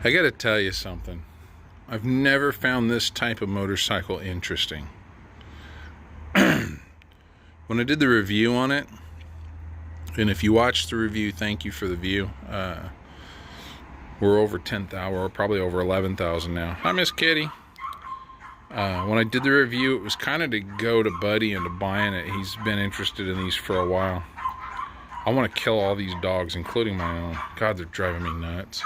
I gotta tell you something. I've never found this type of motorcycle interesting. When I did the review on it, and if you watched the review, thank you for the view. We're over 10,000, we're probably over 11,000 now. Hi, Miss Kitty. When I did the review, it was kind of to go to Buddy into buying it. He's been interested in these for a while. I want to kill all these dogs, including my own. God, they're driving me nuts.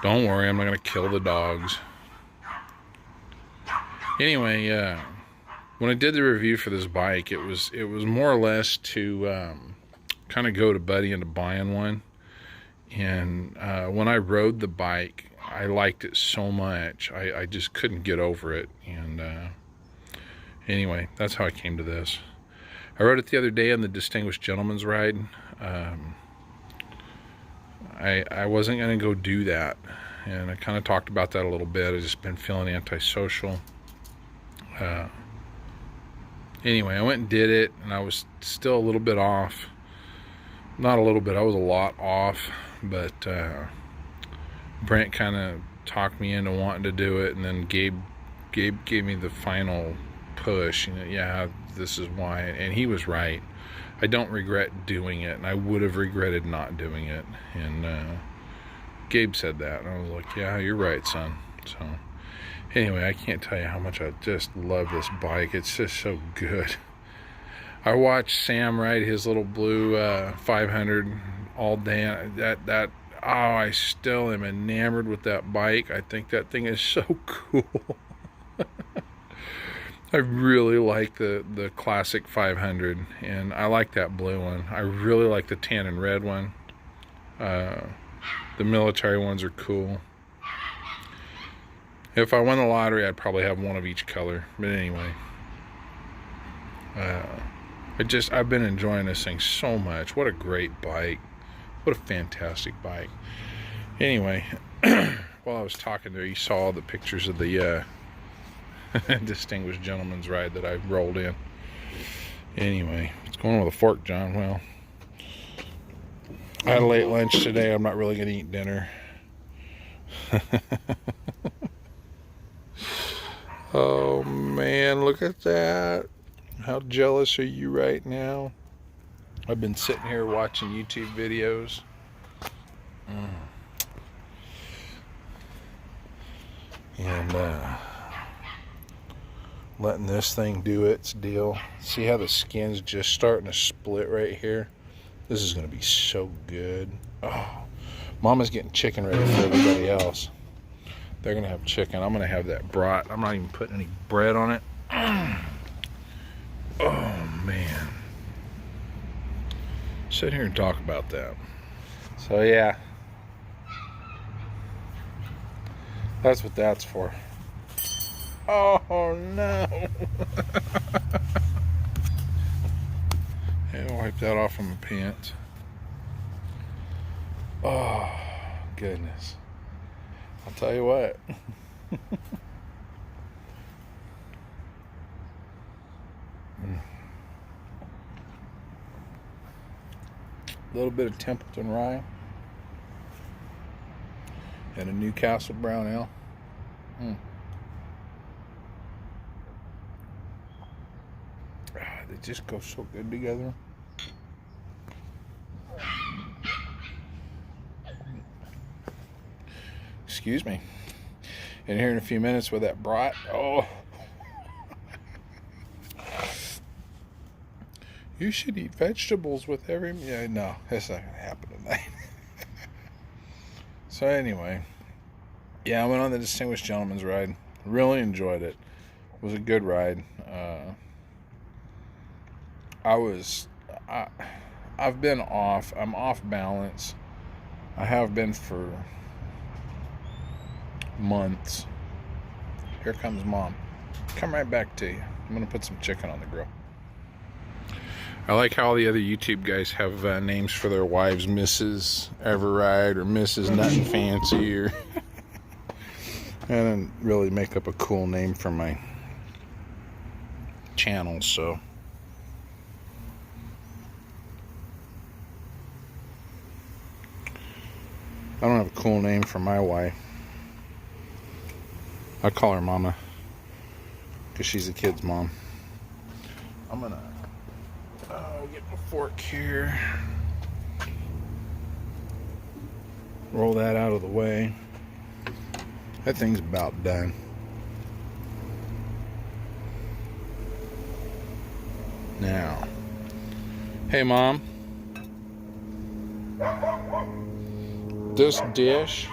Don't worry, I'm not going to kill the dogs. Anyway, when I did the review for this bike, it was more or less to kind of go to Buddy into buying one. And when I rode the bike, I liked it so much. I just couldn't get over it. And anyway, that's how I came to this. I rode it the other day on the Distinguished Gentleman's Ride. I wasn't going to go do that, and I kind of talked about that a little bit. I've just been feeling antisocial. Anyway, I went and did it, and I was still a little bit off. Not a little bit, I was a lot off, but Brent kind of talked me into wanting to do it, and then Gabe gave me the final push. You know, yeah, this is why, and he was right. I don't regret doing it, and I would have regretted not doing it. And Gabe said that, and I was like, yeah, you're right, son. So anyway, I can't tell you how much I just love this bike. It's just so good. I watched Sam ride his little blue 500 all day. I still am enamored with that bike. I think that thing is so cool. I really like the classic 500, and I like that blue one. I really like the tan and red one. The military ones are cool. If I won the lottery, I'd probably have one of each color. But anyway, I've been enjoying this thing so much. What a great bike. What a fantastic bike. Anyway, while I was talking to you, saw all the pictures of the Distinguished Gentleman's Ride that I rolled in. Anyway, what's going on with a fork, John? Well, I had a late lunch today. I'm not really going to eat dinner. Oh man, look at that. How jealous are you right now? I've been sitting here watching YouTube videos. And letting this thing do its deal. See how the skin's just starting to split right here? This is going to be so good. Oh, Mama's getting chicken ready for everybody else. They're going to have chicken. I'm going to have that brat. I'm not even putting any bread on it. Oh, man. Sit here and talk about that. So, yeah. That's what that's for. Oh, no. Hey, I'll wipe that off from my pants. Oh, goodness. I'll tell you what. A little bit of Templeton rye and a Newcastle brown ale. They just go so good together. Excuse me. And here in a few minutes with that brat. Oh. You should eat vegetables with every... Yeah, no, that's not going to happen tonight. So anyway. Yeah, I went on the Distinguished Gentleman's Ride. Really enjoyed it. It was a good ride. I've been off. I'm off balance. I have been for months. Here comes Mom. Come right back to you. I'm going to put some chicken on the grill. I like how all the other YouTube guys have names for their wives, Mrs. Everride or Mrs. Nothing Fancy, or I didn't really make up a cool name for my channel, so I don't have a cool name for my wife. I call her Mama because she's the kid's mom. I'm gonna get my fork here, roll that out of the way. That thing's about done. Now, hey Mom, this dish,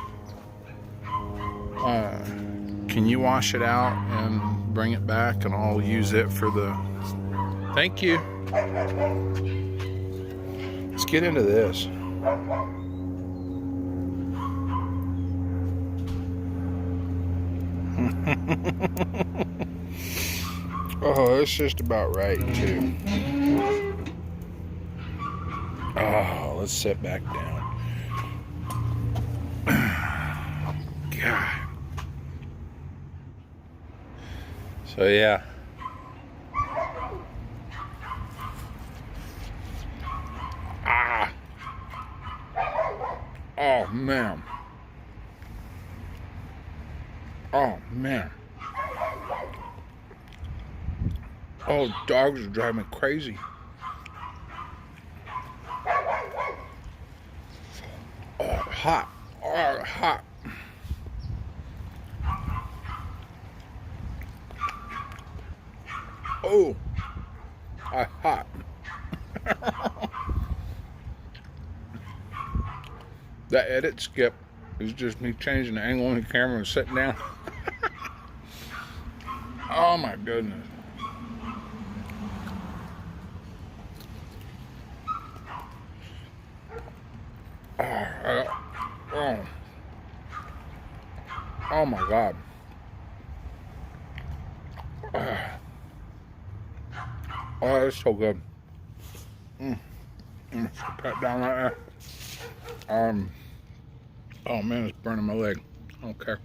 can you wash it out and bring it back, and I'll use it for the... Thank you. Let's get into this. Oh, it's just about right too. Oh, let's sit back down. God. So yeah. Oh man. Oh man. Oh, dogs are driving me crazy. Oh, hot. Oh, hot. Oh, hot. That edit skip is just me changing the angle on the camera and sitting down. Oh my goodness. Oh my God. Oh, that's so good. Pat down right there. Oh man, it's burning my leg. I don't care.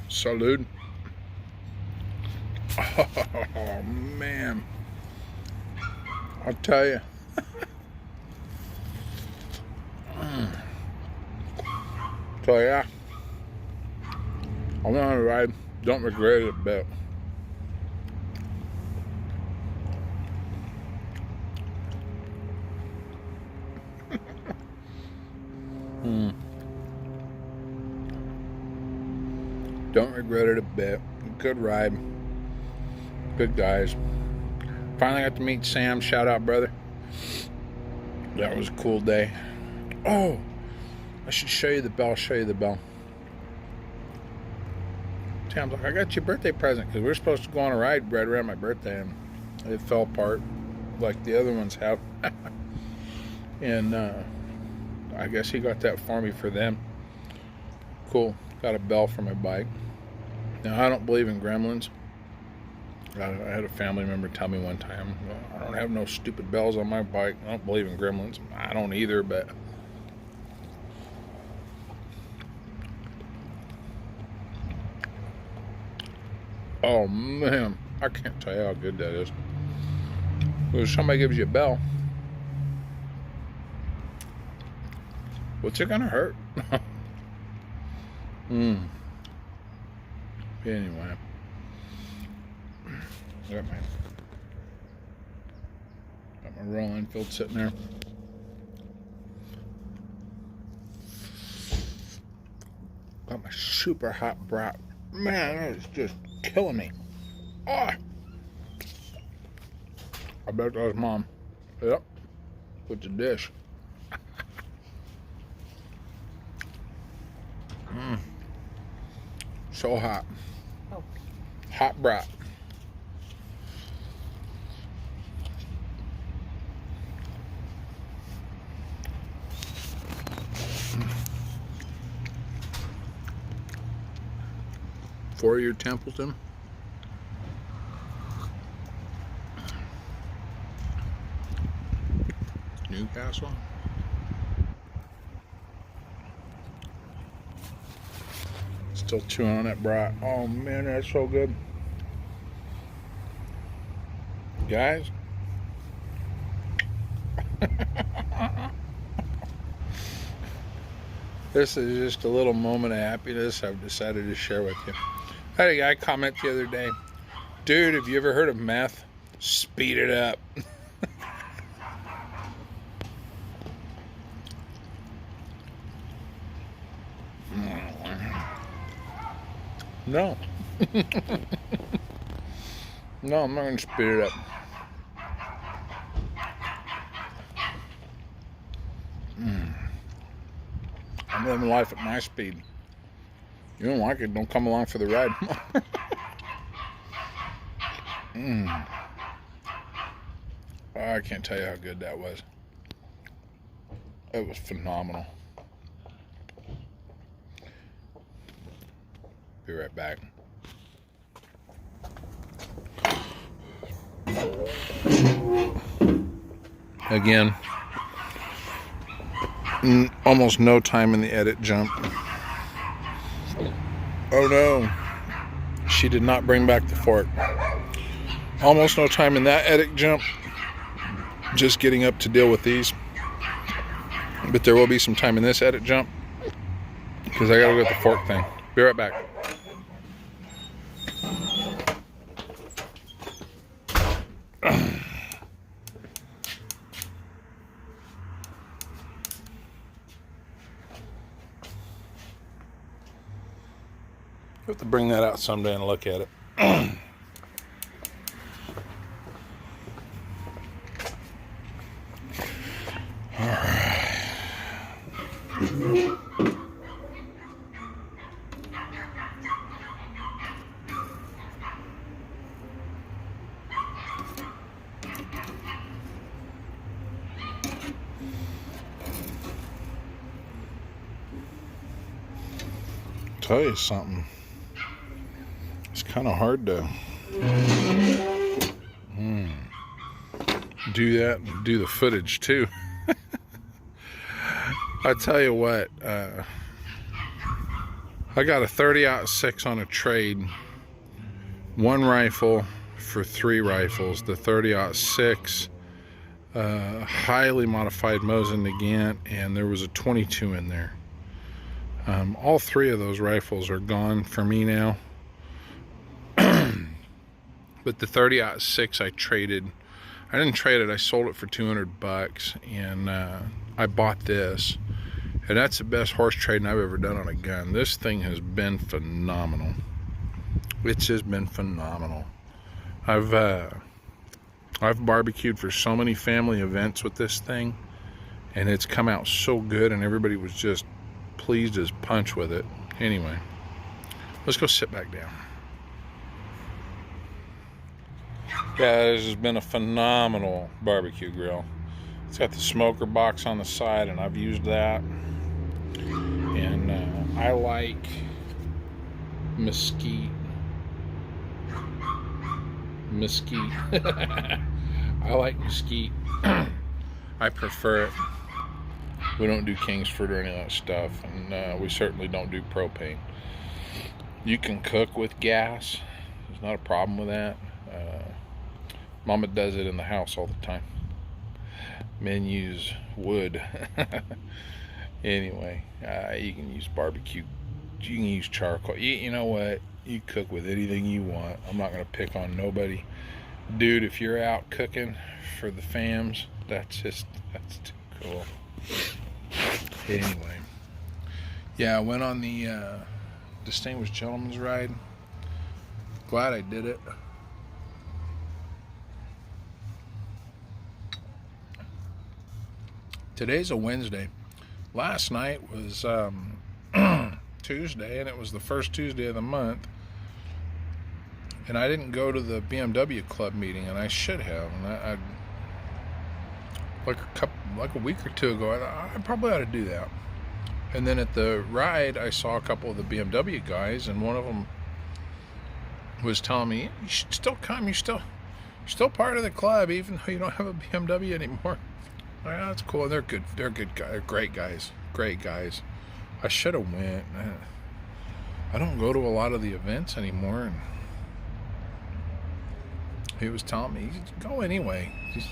Salud. Oh man. I'll tell you. So yeah, I went on a ride. Don't regret it a bit. Don't regret it a bit. Good ride. Good guys. Finally got to meet Sam. Shout out, brother. That was a cool day. Oh, I should show you the bell. Show you the bell. Sam's like, I got you a birthday present, because we were supposed to go on a ride right around my birthday, and it fell apart like the other ones have. And I guess he got that for me for them. Cool. Got a bell for my bike. Now, I don't believe in gremlins. I had a family member tell me one time, I don't have no stupid bells on my bike. I don't believe in gremlins. I don't either, but oh man, I can't tell you how good that is. When somebody gives you a bell, what's it gonna hurt? Anyway, got my Royal Enfield sitting there. Got my super hot brat. Man, that is just killing me. Oh, I bet that was Mom. Yep, with the dish. So hot. Oh. Hot brat. For your Templeton. Newcastle. Still chewing on that brat. Oh man, that's so good. Guys. This is just a little moment of happiness I've decided to share with you. I had a guy comment the other day, dude, have you ever heard of meth? Speed it up. No. No, I'm not going to speed it up. I'm living life at my speed. You don't like it, don't come along for the ride. I can't tell you how good that was. It was phenomenal. Be right back. Again, almost no time in the edit jump. Oh no, she did not bring back the fork. Almost no time in that edit jump. Just getting up to deal with these. But there will be some time in this edit jump because I gotta go with the fork thing. Be right back. We'll have to bring that out someday and look at it. All right. Tell you something. It's kind of hard to do that and do the footage too. I tell you what, I got a 30-06 on a trade. One rifle for 3 rifles. The 30-06, highly modified Mosin Nagant, and there was a 22 in there. All 3 of those rifles are gone for me now. But the 30-06 I traded. I didn't trade it, I sold it for $200, and I bought this. And that's the best horse trading I've ever done on a gun. This thing has been phenomenal. It's just been phenomenal. I've barbecued for so many family events with this thing, and it's come out so good, and everybody was just pleased as punch with it. Anyway, let's go sit back down. Yeah, this has been a phenomenal barbecue grill. It's got the smoker box on the side, and I've used that. And I like mesquite. I like mesquite. I prefer it. We don't do Kingsford or any of that stuff, and we certainly don't do propane. You can cook with gas. There's not a problem with that. Mama does it in the house all the time. Men use wood. Anyway, you can use barbecue. You can use charcoal. You know what? You cook with anything you want. I'm not going to pick on nobody. Dude, if you're out cooking for the fams, that's too cool. Anyway. Yeah, I went on the Distinguished Gentleman's Ride. Glad I did it. Today's a Wednesday. Last night was Tuesday, and it was the first Tuesday of the month. And I didn't go to the BMW club meeting, and I should have. And I like a week or two ago, I probably ought to do that. And then at the ride, I saw a couple of the BMW guys, and one of them was telling me, "You should still come. You're still part of the club, even though you don't have a BMW anymore." Yeah, that's cool. They're good. They're good guys. They're great guys. Great guys. I should have went. I don't go to a lot of the events anymore. And he was telling me, go anyway. Just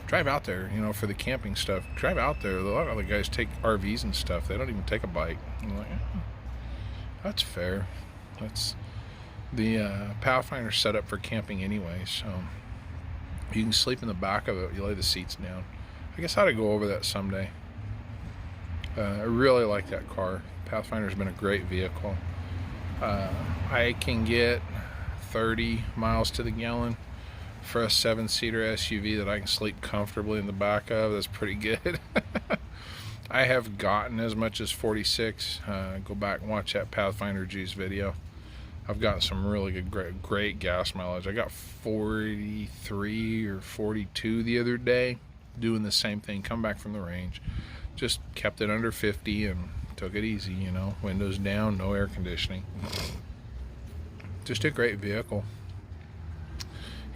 drive out there, for the camping stuff. Drive out there. A lot of the guys take RVs and stuff. They don't even take a bike. I'm like, that's fair. That's the Pathfinder set up for camping anyway, so you can sleep in the back of it. You lay the seats down. I guess I ought to go over that someday. I really like that car. Pathfinder's been a great vehicle. I can get 30 miles to the gallon for a 7-seater SUV that I can sleep comfortably in the back of. That's pretty good. I have gotten as much as 46. Go back and watch that Pathfinder Juice video. I've gotten some really good, great gas mileage. I got 43 or 42 the other day doing the same thing. Come back from the range. Just kept it under 50 and took it easy, Windows down, no air conditioning. Just a great vehicle.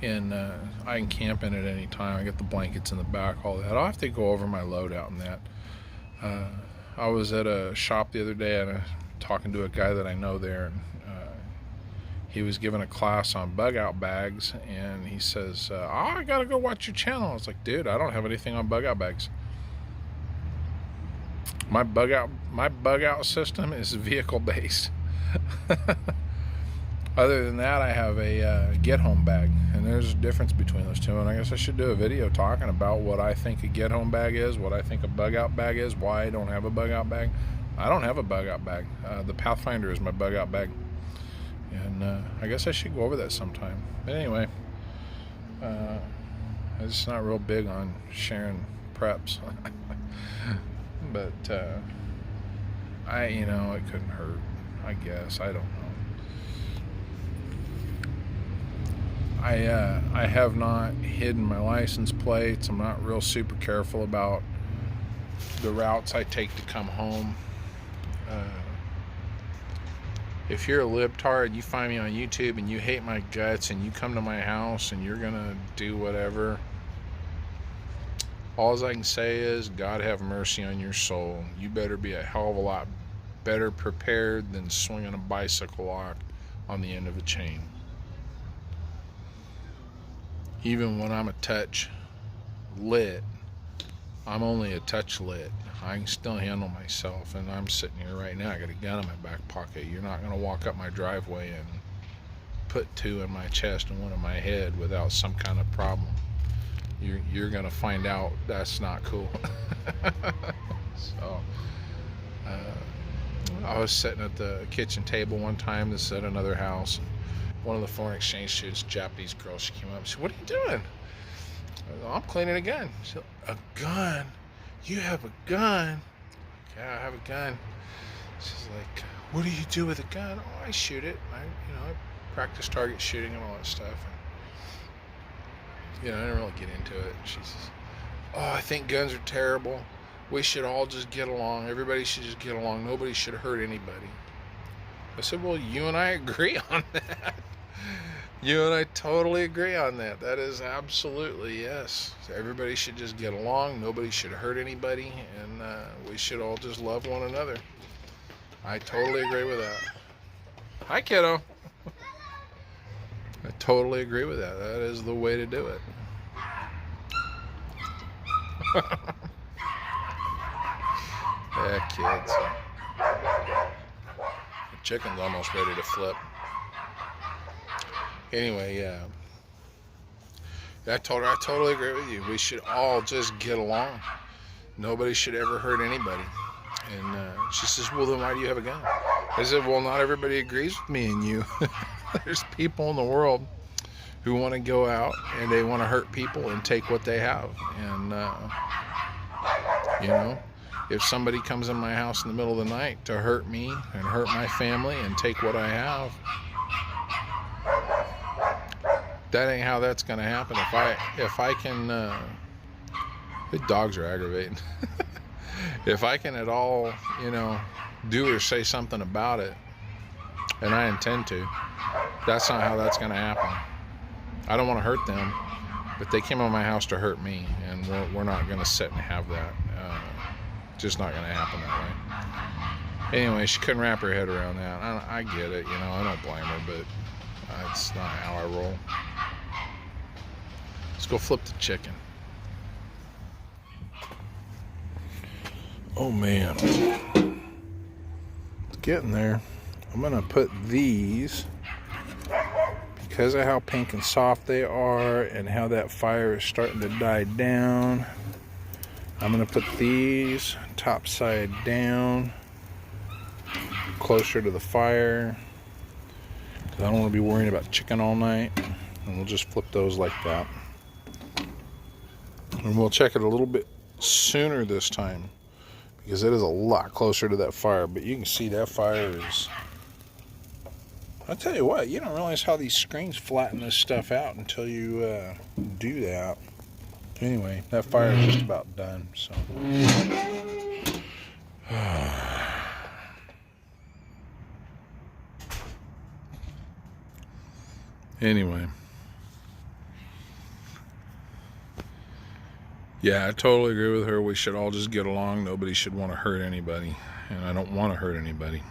And I can camp in it any time. I get the blankets in the back, all that. I'll have to go over my load out in that. I was at a shop the other day and talking to a guy that I know there, and he was giving a class on bug out bags, and he says, I gotta go watch your channel. I was like, dude, I don't have anything on bug out bags. My bug out system is vehicle based. Other than that, I have a get home bag, and there's a difference between those two. And I guess I should do a video talking about what I think a get home bag is, what I think a bug out bag is, why I don't have a bug out bag. I don't have a bug out bag. The Pathfinder is my bug out bag, and I guess I should go over that sometime. But anyway, I'm just not real big on sharing preps. But it couldn't hurt, I guess. I don't know. I have not hidden my license plates. I'm not real super careful about the routes I take to come home. If you're a libtard, you find me on YouTube and you hate my guts and you come to my house and you're gonna do whatever, all I can say is, God have mercy on your soul. You better be a hell of a lot better prepared than swinging a bicycle lock on the end of a chain. Even when I'm a touch lit, I'm only a touch lit. I can still handle myself, and I'm sitting here right now. I got a gun in my back pocket. You're not going to walk up my driveway and put 2 in my chest and 1 in my head without some kind of problem. You're going to find out that's not cool. So, I was sitting at the kitchen table one time. This is at another house. One of the foreign exchange students, Japanese girl, she came up and said, "What are you doing?" I said, "I'm cleaning a gun." She said, "A gun? You have a gun?" "Yeah, I have a gun." She's like, "What do you do with a gun?" "Oh, I shoot it. I practice target shooting and all that stuff." And, I didn't really get into it. She says, "Oh, I think guns are terrible. We should all just get along. Everybody should just get along. Nobody should hurt anybody." I said, "Well, you and I agree on that." You and I totally agree on that. That is absolutely, yes. Everybody should just get along. Nobody should hurt anybody. And we should all just love one another. I totally agree with that. Hi, kiddo. I totally agree with that. That is the way to do it. Yeah, kids. The chicken's almost ready to flip. Anyway, yeah. I told her I totally agree with you. We should all just get along. Nobody should ever hurt anybody. And she says, "Well, then why do you have a gun?" I said, "Well, not everybody agrees with me and you." There's people in the world who want to go out and they want to hurt people and take what they have. And, if somebody comes in my house in the middle of the night to hurt me and hurt my family and take what I have, that ain't how that's going to happen. If I can, the dogs are aggravating. If I can at all, do or say something about it, and I intend to, that's not how that's going to happen. I don't want to hurt them. But they came on my house to hurt me, and we're not going to sit and have that. Just not going to happen that way. Anyway, she couldn't wrap her head around that. I get it, you know, I don't blame her, but it's not how I roll. Let's go flip the chicken. Oh man, it's getting there. I'm gonna put these, because of how pink and soft they are and how that fire is starting to die down, I'm gonna put these top side down, closer to the fire, because I don't want to be worrying about chicken all night. And we'll just flip those like that. And we'll check it a little bit sooner this time, because it is a lot closer to that fire. But you can see that fire is... I'll tell you what, you don't realize how these screens flatten this stuff out until you do that. Anyway, that fire is just about done, so... Anyway. Yeah, I totally agree with her. We should all just get along. Nobody should want to hurt anybody. And I don't want to hurt anybody.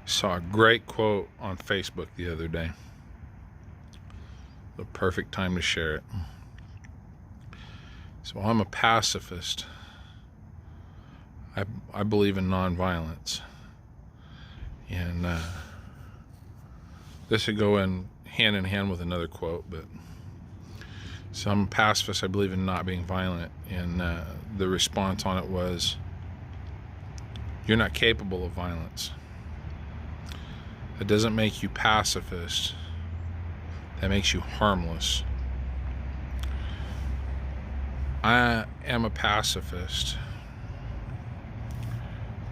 Saw a great quote on Facebook the other day. The perfect time to share it. So I'm a pacifist. I believe in nonviolence. And this would go in hand with another quote, but so I'm a pacifist. I believe in not being violent. And the response on it was, you're not capable of violence. That doesn't make you pacifist. That makes you harmless. I am a pacifist.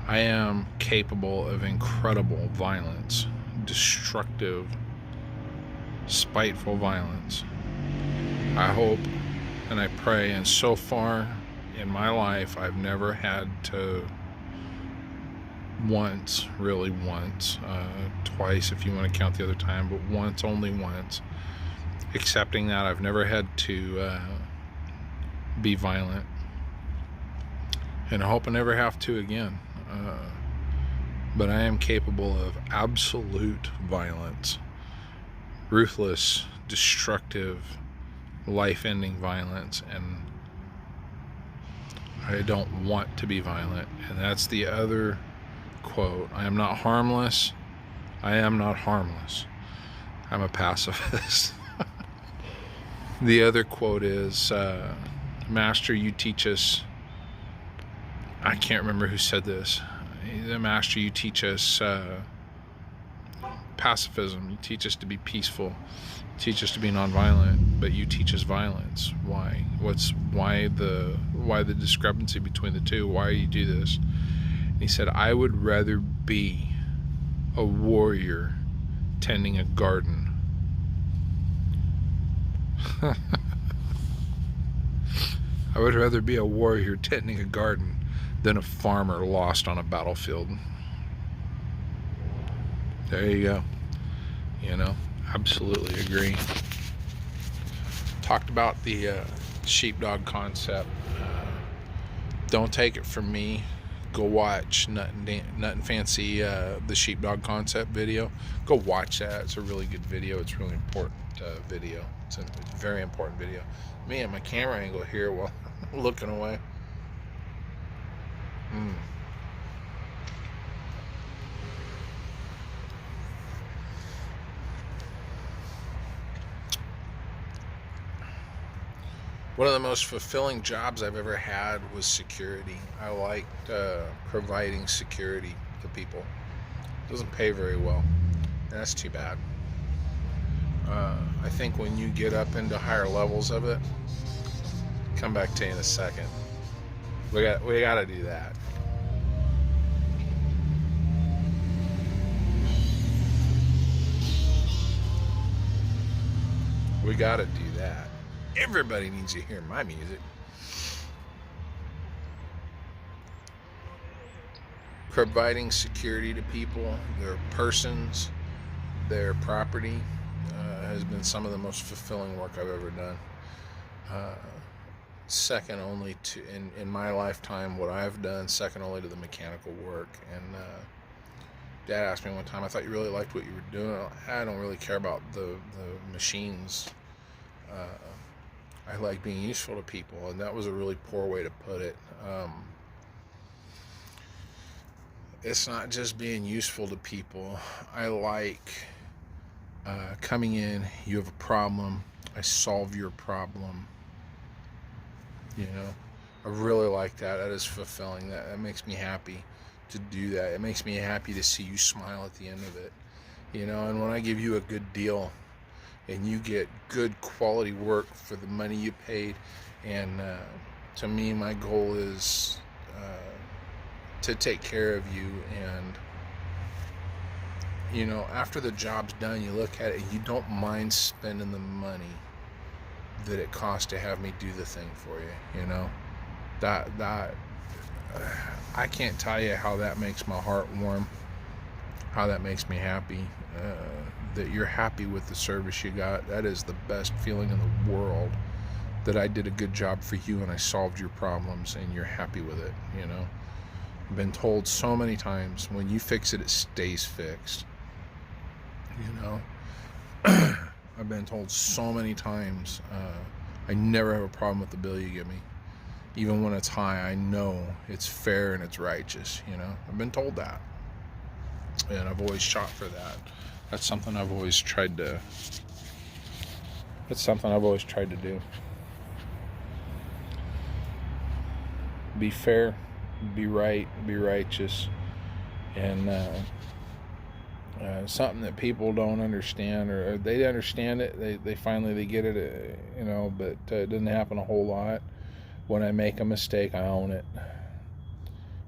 I am capable of incredible violence, destructive, spiteful violence. I hope and I pray, and so far in my life, I've never had to once, twice if you want to count the other time, but once, only once, accepting that I've never had to be violent. And I hope I never have to again. But I am capable of absolute violence, ruthless, destructive, life-ending violence, and I don't want to be violent. And that's the other quote. I am not harmless. I am not harmless. I'm a pacifist. The other quote is, Master, you teach us... I can't remember who said this. The Master, you teach us pacifism. You teach us to be peaceful. You teach us to be nonviolent, but you teach us violence. Why? Why the discrepancy between the two? Why you do this? And he said, I would rather be a warrior tending a garden. I would rather be a warrior tending a garden than a farmer lost on a battlefield. There you go. You know, absolutely agree. Talked about the sheepdog concept. Don't take it from me. Go watch Nut and Fancy, the sheepdog concept video. Go watch that. It's a really good video. It's a really important video. It's a very important video. Me and my camera angle here while looking away. One of the most fulfilling jobs I've ever had was security. I liked providing security to people. It doesn't pay very well, and that's too bad. I think when you get up into higher levels of it, come back to you in a second. We got to do that. We got to do that. Everybody needs to hear my music. Providing security to people, their persons, their property has been some of the most fulfilling work I've ever done. Second only to, in my lifetime, what I've done, second only to the mechanical work. And Dad asked me one time, I thought you really liked what you were doing. I don't really care about the machines. I like being useful to people, and that was a really poor way to put it. It's not just being useful to people. I like coming in, you have a problem, I solve your problem. You know, I really like that. That is fulfilling. That makes me happy to do that. It makes me happy to see you smile at the end of it. You know, and when I give you a good deal and you get good quality work for the money you paid, and to me, my goal is to take care of you. And you know, after the job's done, you look at it and you don't mind spending the money that it costs to have me do the thing for you. You know, that I can't tell you how that makes my heart warm, how that makes me happy, that you're happy with the service you got. That is the best feeling in the world, that I did a good job for you and I solved your problems and you're happy with it. You know, I've been told so many times, when you fix it, it stays fixed. You know, I've been told so many times, I never have a problem with the bill you give me. Even when it's high, I know it's fair and it's righteous. You know, I've been told that, and I've always shot for that. That's something I've always tried to do. Be fair, be right, be righteous, and something that people don't understand, or they understand it, they finally get it, you know, but it doesn't happen a whole lot. When I make a mistake, I own it,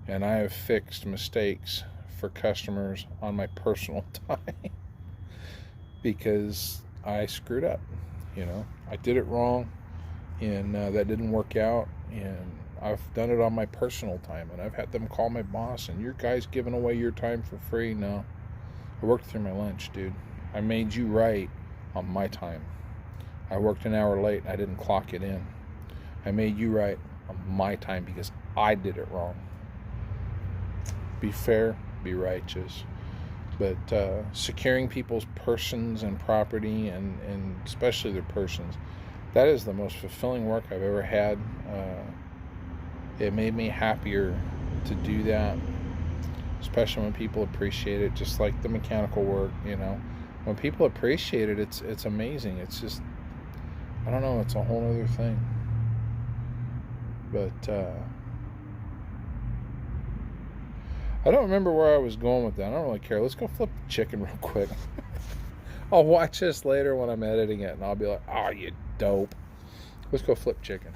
and I have fixed mistakes for customers on my personal time because I screwed up. You know, I did it wrong, and that didn't work out, and I've done it on my personal time, and I've had them call my boss, and your guy's giving away your time for free. No, I worked through my lunch, dude. I made you right on my time. I worked an hour late. I didn't clock it in. I made you right on my time because I did it wrong. Be fair, be righteous. But securing people's persons and property, and especially their persons, that is the most fulfilling work I've ever had. It made me happier to do that, especially when people appreciate it, just like the mechanical work. You know, when people appreciate it, it's amazing. It's just, I don't know, it's a whole other thing. But I don't remember where I was going with that. I don't really care. Let's go flip the chicken real quick. I'll watch this later when I'm editing it, and I'll be like, oh, you dope. Let's go flip chicken.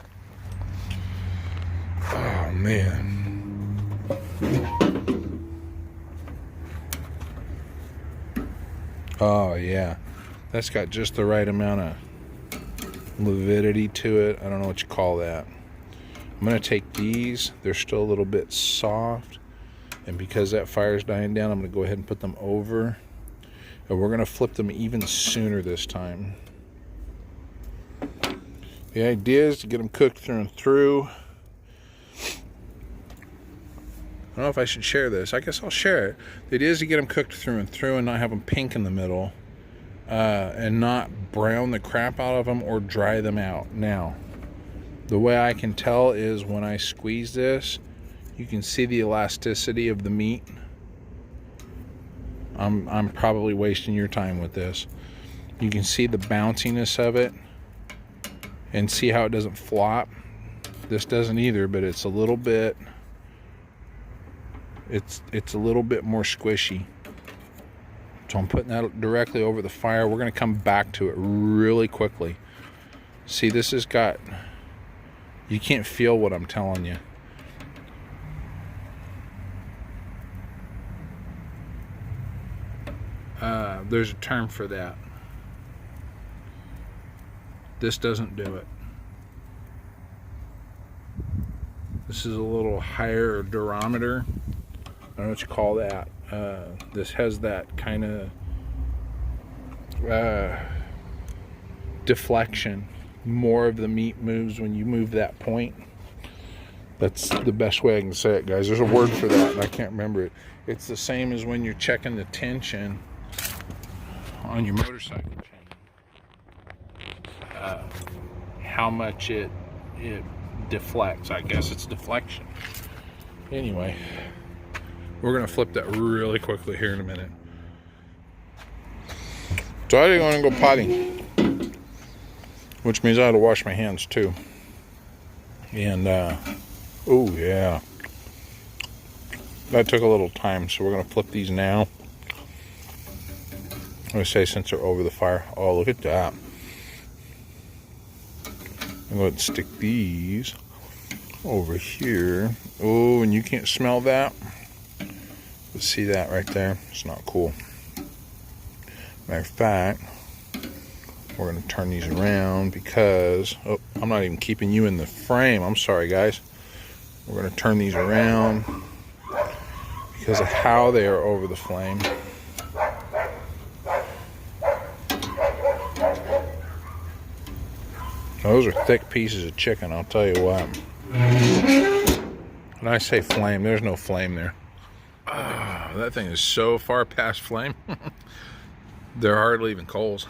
Oh, man. Oh, yeah. That's got just the right amount of lividity to it. I don't know what you call that. I'm going to take these. They're still a little bit soft. And because that fire's dying down, I'm going to go ahead and put them over. And we're going to flip them even sooner this time. The idea is to get them cooked through and through. I don't know if I should share this. I guess I'll share it. The idea is to get them cooked through and through and not have them pink in the middle. And not brown the crap out of them or dry them out. Now, the way I can tell is when I squeeze this, you can see the elasticity of the meat. I'm probably wasting your time with this. You can see the bounciness of it and see how it doesn't flop. This doesn't either, but it's a little bit, it's a little bit more squishy. So I'm putting that directly over the fire. We're going to come back to it really quickly. See, this has got, you can't feel what I'm telling you. There's a term for that. This doesn't do it. This is a little higher durometer. I don't know what you call that. This has that kind of deflection. More of the meat moves when you move that point. That's the best way I can say it, guys. There's a word for that, and I can't remember it. It's the same as when you're checking the tension on your motorcycle chain. How much it deflects. I guess it's deflection. Anyway, we're going to flip that really quickly here in a minute. So I didn't want to go potty, which means I had to wash my hands too. And, oh yeah, that took a little time, so we're going to flip these now. I'm going to say since they're over the fire. Oh, look at that. I'm going to stick these over here. Oh, and you can't smell that. Let's see that right there. It's not cool. Matter of fact, we're going to turn these around because, oh, I'm not even keeping you in the frame. I'm sorry, guys. We're going to turn these around because of how they are over the flame. Those are thick pieces of chicken, I'll tell you what. When I say flame, there's no flame there. Oh, that thing is so far past flame. They're hardly even coals.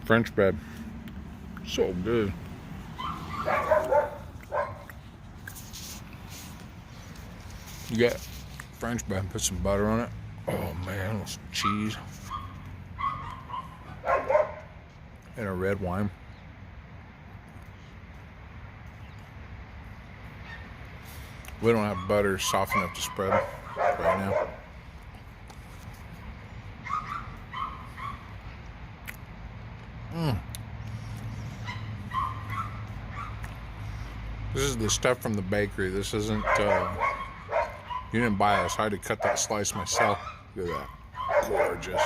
French bread. So good. You got French bread, put some butter on it. Oh man, some cheese. And a red wine. We don't have butter soft enough to spread right now. This is the stuff from the bakery. This isn't, you didn't buy this. I had to cut that slice myself. Look at that. Gorgeous.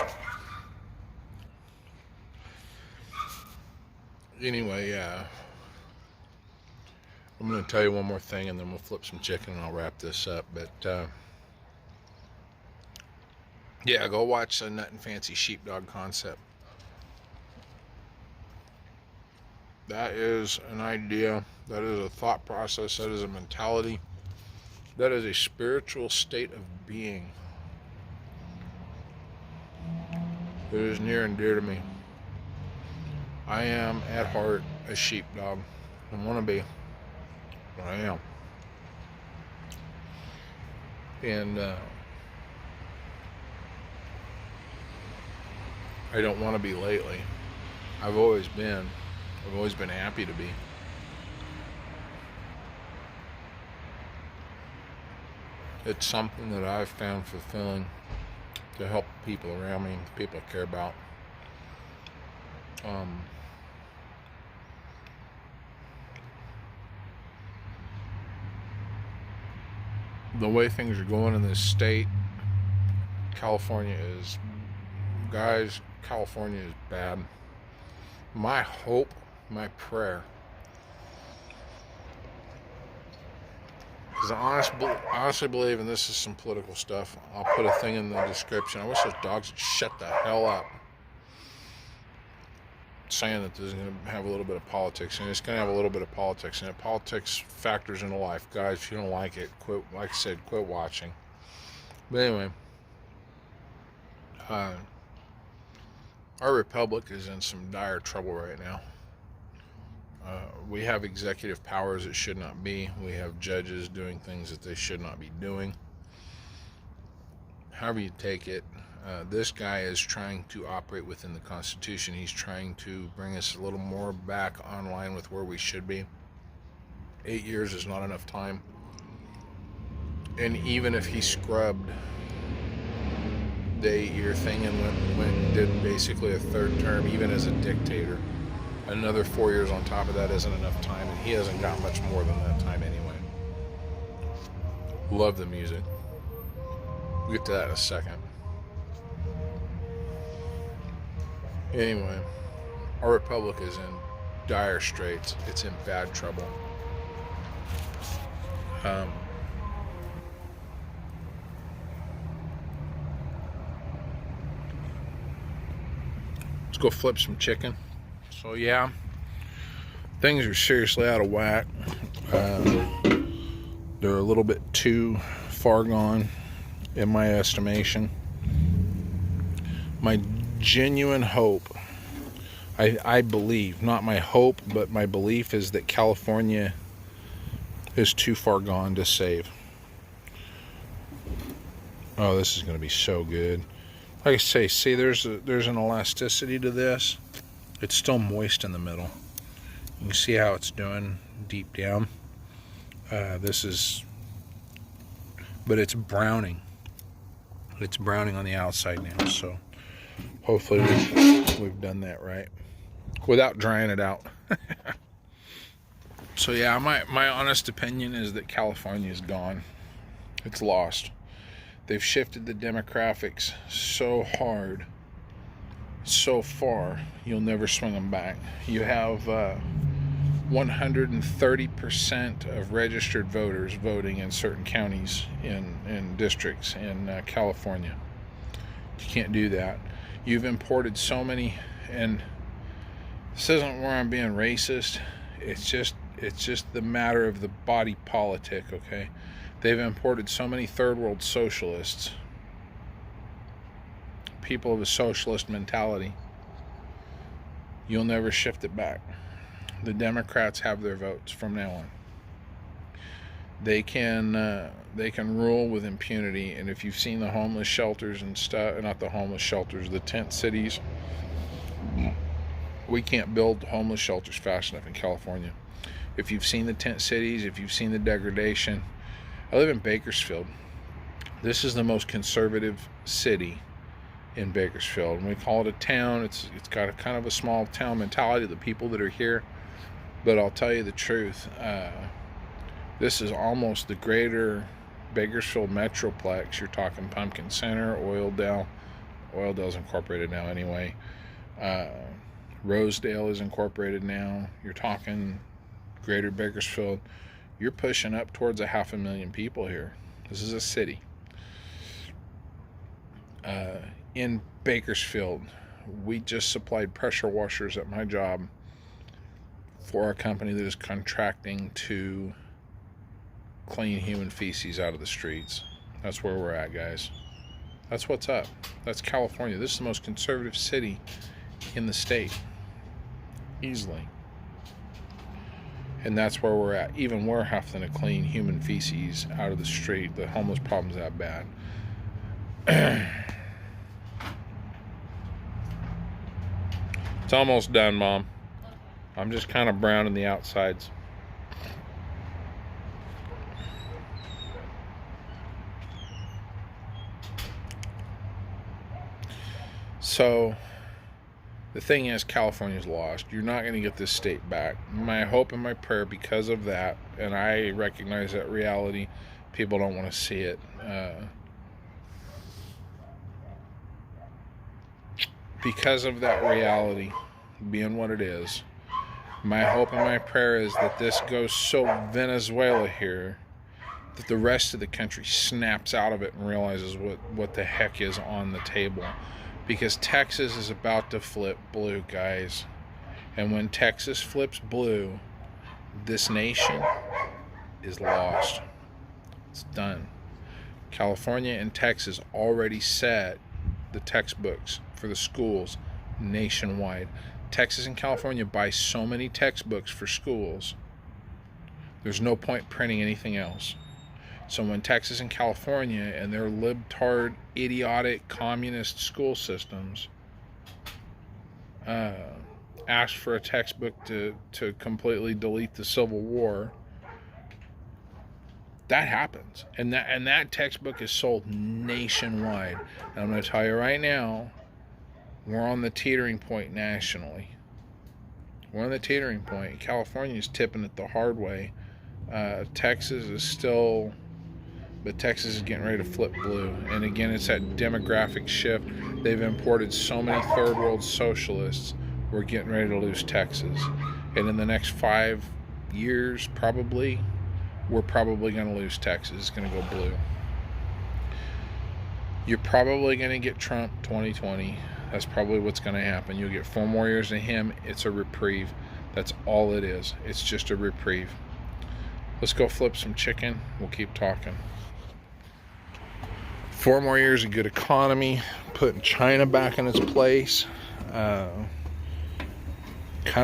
Anyway, I'm going to tell you one more thing and then we'll flip some chicken and I'll wrap this up. But, yeah, go watch the Nut and Fancy Sheepdog Concept. That is an idea. That is a thought process. That is a mentality. That is a spiritual state of being. It is near and dear to me. I am, at heart, a sheepdog. I want to be. But I am. And I don't want to be lately. I've always been happy to be. It's something that I've found fulfilling to help people around me, people I care about. The way things are going in this state, California is bad. My hope, my prayer, because I honestly believe, and this is some political stuff, I'll put a thing in the description. I wish those dogs would shut the hell up. Saying that this is going to have a little bit of politics, and it's going to have a little bit of politics, and politics factors into life. Guys, if you don't like it, quit. Like I said, quit watching. But anyway, our republic is in some dire trouble right now. We have executive powers that should not be. We have judges doing things that they should not be doing. However you take it, this guy is trying to operate within the Constitution. He's trying to bring us a little more back online with where we should be. 8 years is not enough time. And even if he scrubbed the 8-year thing and went and did basically a third term, even as a dictator, another 4 years on top of that isn't enough time, and he hasn't got much more than that time anyway. Love the music. We'll get to that in a second. Anyway, our republic is in dire straits. It's in bad trouble. go flip some chicken. So yeah, things are seriously out of whack. They're a little bit too far gone in my estimation. My genuine hope, I believe, not my hope, but my belief is that California is too far gone to save. Oh, this is going to be so good. Like I say, see, there's an elasticity to this. It's still moist in the middle. You can see how it's doing deep down. But it's browning. It's browning on the outside now, so hopefully we've done that right without drying it out. So yeah, my honest opinion is that California is gone. It's lost. They've shifted the demographics so hard, so far, you'll never swing them back. You have 130% of registered voters voting in certain counties in districts in California. You can't do that. You've imported so many, and this isn't where I'm being racist. It's just the matter of the body politic, okay? They've imported so many third world socialists, people of a socialist mentality. You'll never shift it back. The Democrats have their votes from now on. They can rule with impunity. And if you've seen the homeless shelters and stuff, not the homeless shelters, the tent cities, we can't build homeless shelters fast enough in California. If you've seen the tent cities, if you've seen the degradation, I live in Bakersfield. This is the most conservative city in Bakersfield, and we call it a town. It's got a kind of a small town mentality, the people that are here. But I'll tell you the truth, this is almost the greater Bakersfield metroplex. You're talking Pumpkin Center, Oildale's incorporated now anyway. Rosedale is incorporated now. You're talking greater Bakersfield. You're pushing up towards 500,000 people here. This is a city. In Bakersfield, we just supplied pressure washers at my job for a company that is contracting to clean human feces out of the streets. That's where we're at, guys. That's what's up. That's California. This is the most conservative city in the state. Easily. And that's where we're at. Even we're having to clean human feces out of the street. The homeless problem's that bad. It's almost done, Mom. I'm just kind of browning the outsides. So, the thing is, California's lost. You're not going to get this state back. My hope and my prayer, because of that, and I recognize that reality, people don't want to see it. Because of that reality being what it is, my hope and my prayer is that this goes so Venezuela here that the rest of the country snaps out of it and realizes what the heck is on the table. Because Texas is about to flip blue, guys. And when Texas flips blue, this nation is lost. It's done. California and Texas already set the textbooks for the schools nationwide. Texas and California buy so many textbooks for schools, there's no point printing anything else. So when Texas and California and their libtard, idiotic, communist school systems ask for a textbook to completely delete the Civil War, that happens. And that textbook is sold nationwide. And I'm going to tell you right now, we're on the teetering point nationally. We're on the teetering point. California's tipping it the hard way. Texas is still... But Texas is getting ready to flip blue. And again, it's that demographic shift. They've imported so many third world socialists. We're getting ready to lose Texas. And in the next 5 years, probably, we're probably going to lose Texas. It's going to go blue. You're probably going to get Trump 2020. That's probably what's going to happen. You'll get 4 more years of him. It's a reprieve. That's all it is. It's just a reprieve. Let's go flip some chicken. We'll keep talking. 4 more years of good economy, putting China back in its place, kind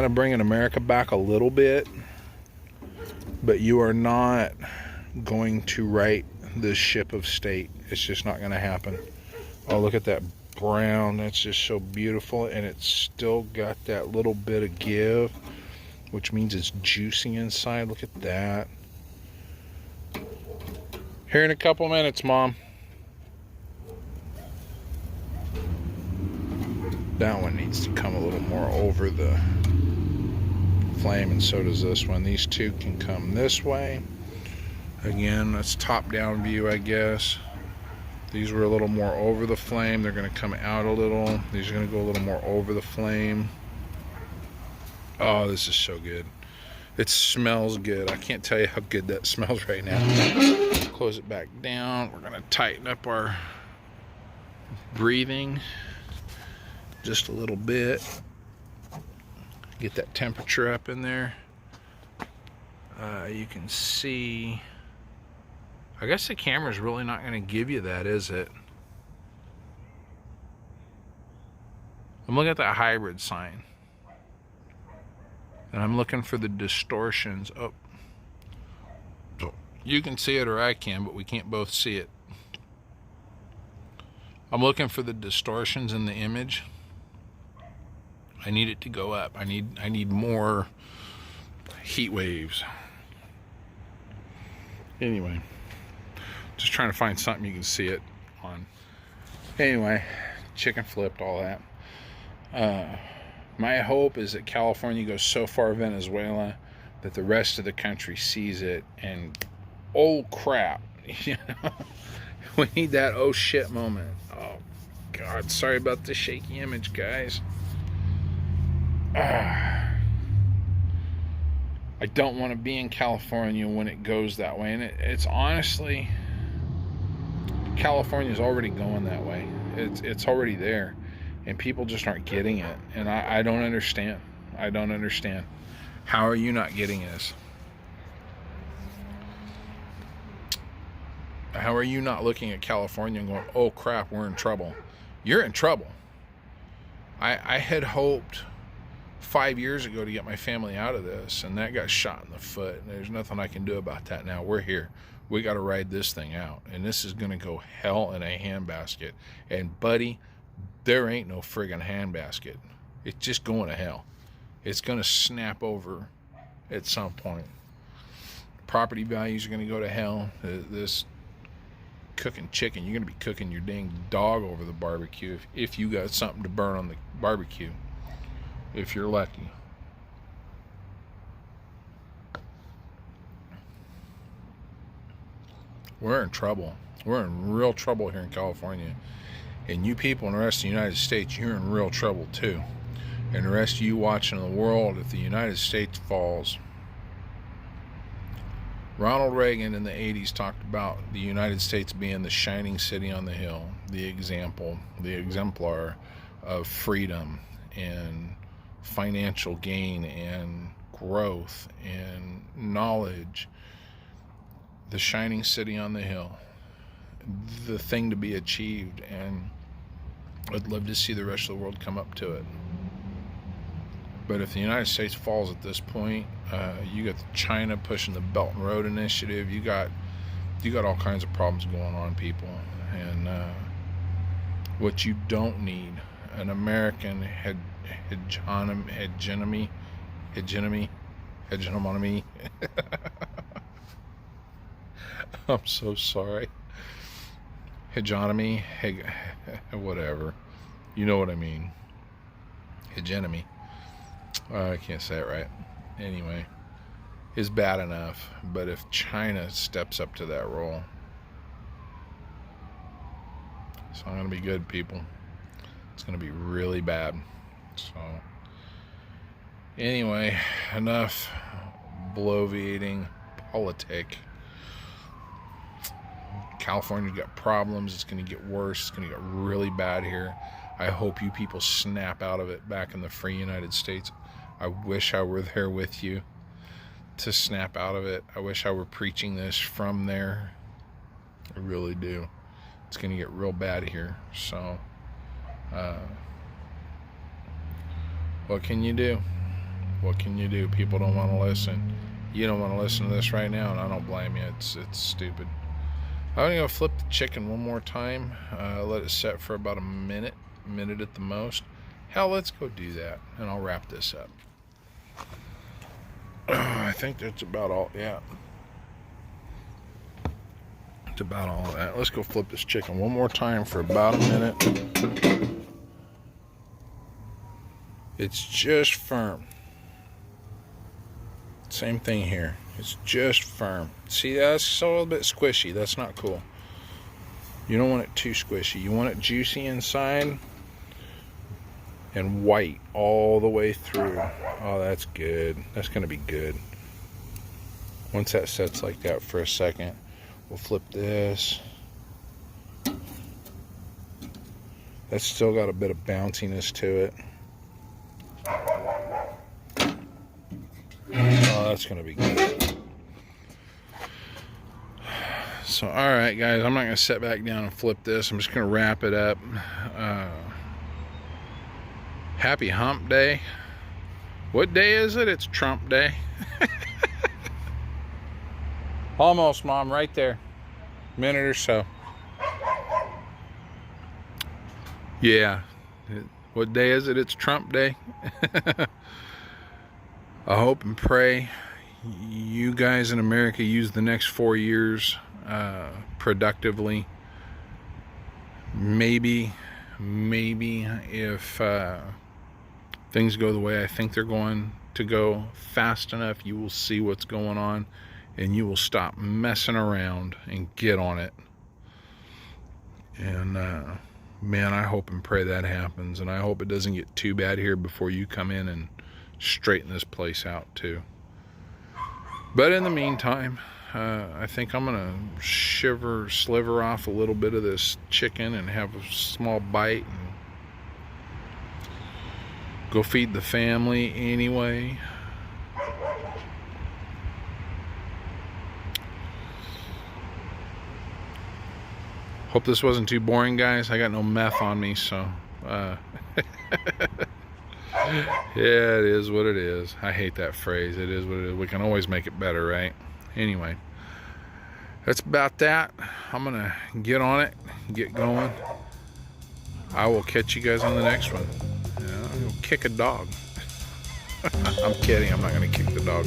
of bringing America back a little bit, but you are not going to right this ship of state. It's just not going to happen. Oh, look at that brown. That's just so beautiful, and it's still got that little bit of give, which means it's juicing inside. Look at that. Here in a couple minutes, Mom. That one needs to come a little more over the flame, and so does this one. These two can come this way. Again, that's top-down view, I guess. These were a little more over the flame. They're going to come out a little. These are going to go a little more over the flame. Oh, this is so good. It smells good. I can't tell you how good that smells right now. Close it back down. We're going to tighten up our breathing just a little bit. Get that temperature up in there. You can see, I guess the camera's really not going to give you that, is it? I'm looking at that hybrid sign, and I'm looking for the distortions. Oh, you can see it or I can, but we can't both see it. I'm looking for the distortions in the image. I need it to go up. I need more heat waves. Anyway, just trying to find something you can see it on. Anyway, chicken flipped, all that. My hope is that California goes so far Venezuela that the rest of the country sees it and, oh crap, you know, we need that oh shit moment. Oh God, sorry about the shaky image, guys. I don't want to be in California when it goes that way, and it's honestly, California's already going that way. It's already there, and people just aren't getting it, and I don't understand. I don't understand. How are you not getting this? How are you not looking at California and going, oh crap, we're in trouble? You're in trouble. I had hoped 5 years ago to get my family out of this, and that got shot in the foot, and there's nothing I can do about that now. We're here. We got to ride this thing out, and this is going to go hell in a handbasket. And buddy, there ain't no friggin' handbasket. It's just going to hell. It's going to snap over at some point. Property values are going to go to hell. This cooking chicken, you're going to be cooking your dang dog over the barbecue if you got something to burn on the barbecue. If you're lucky. We're in trouble. We're in real trouble here in California. And you people in the rest of the United States, you're in real trouble too. And the rest of you watching the world, if the United States falls. Ronald Reagan in the 80s talked about the United States being the shining city on the hill, the example, the exemplar of freedom and financial gain and growth and knowledge. The shining city on the hill, the thing to be achieved, and I'd love to see the rest of the world come up to it. But if the United States falls at this point, you got China pushing the Belt and Road Initiative. You got all kinds of problems going on, people. And what you don't need, an American hegemony. I'm so sorry. Hegemony, whatever. You know what I mean. Hegemony. I can't say it right. Anyway, is bad enough. But if China steps up to that role, it's not going to be good, people. It's going to be really bad. So, anyway, enough bloviating politic. California's got problems. It's going to get worse. It's going to get really bad here. I hope you people snap out of it back in the free United States. I wish I were there with you to snap out of it. I wish I were preaching this from there. I really do. It's going to get real bad here. So, what can you do? What can you do? People don't want to listen. You don't want to listen to this right now, and I don't blame you. It's stupid. I'm going to go flip the chicken one more time. Let it set for about a minute at the most. Hell, let's go do that, and I'll wrap this up. I think that's about all. Yeah. It's about all of that. Let's go flip this chicken one more time for about a minute. It's just firm. Same thing here. It's just firm. See, that's a little bit squishy. That's not cool. You don't want it too squishy. You want it juicy inside and white all the way through. Oh, that's good. That's going to be good. Once that sets like that for a second, we'll flip this. That's still got a bit of bounciness to it. Oh, that's going to be good. So, alright guys, I'm not going to sit back down and flip this. I'm just going to wrap it up. Happy hump day. What day is it? It's Trump day. Almost, Mom, right there. Minute or so. Yeah. What day is it? It's Trump day. I hope and pray you guys in America use the next 4 years productively. Maybe if things go the way I think they're going to go fast enough, you will see what's going on and you will stop messing around and get on it. And man, I hope and pray that happens, and I hope it doesn't get too bad here before you come in and straighten this place out too. But in the meantime, I think I'm gonna sliver off a little bit of this chicken and have a small bite and go feed the family anyway. Hope this wasn't too boring, guys. I got no meth on me, so yeah, it is what it is. I hate that phrase. It is what it is. We can always make it better, right? Anyway, that's about that. I'm gonna get on it, get going. I will catch you guys on the next one. I'm gonna kick a dog. I'm kidding. I'm not gonna kick the dog.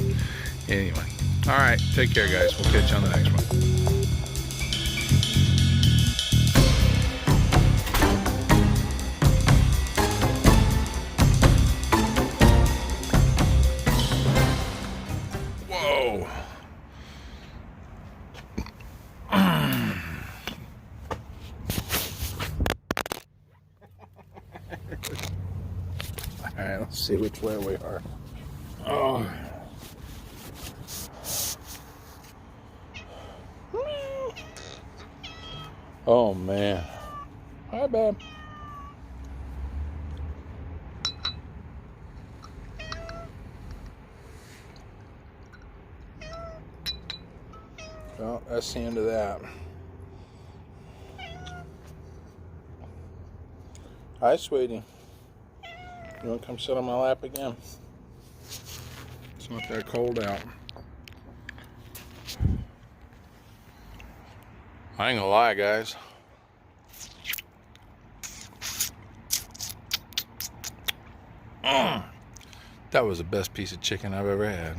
Anyway, all right. Take care, guys. We'll catch you on the next one. Alright, let's see which way we are. Oh man. Hi, babe. Well, that's the end of that. Hi, sweetie. You want to come sit on my lap again? It's not that cold out. I ain't gonna lie, guys. That was the best piece of chicken I've ever had.